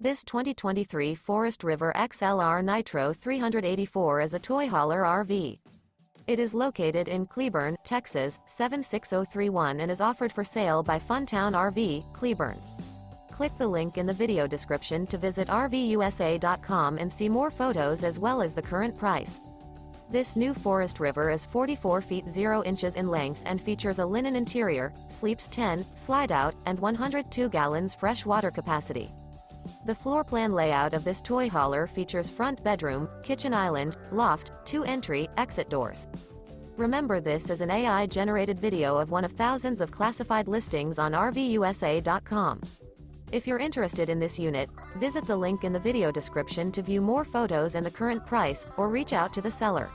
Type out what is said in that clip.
This 2023 Forest River XLR Nitro 384 is a toy hauler RV. It is located in Cleburne, Texas, 76031 and is offered for sale by Funtown RV, Cleburne. Click the link in the video description to visit RVUSA.com and see more photos as well as the current price. This new Forest River is 44 feet 0 inches in length and features a linen interior, sleeps 10, slide-out, and 102 gallons fresh water capacity. The floor plan layout of this toy hauler features front bedroom, kitchen island, loft, 2 entry, exit doors. Remember, this is an AI-generated video of one of thousands of classified listings on RVUSA.com. If you're interested in this unit, visit the link in the video description to view more photos and the current price, or reach out to the seller.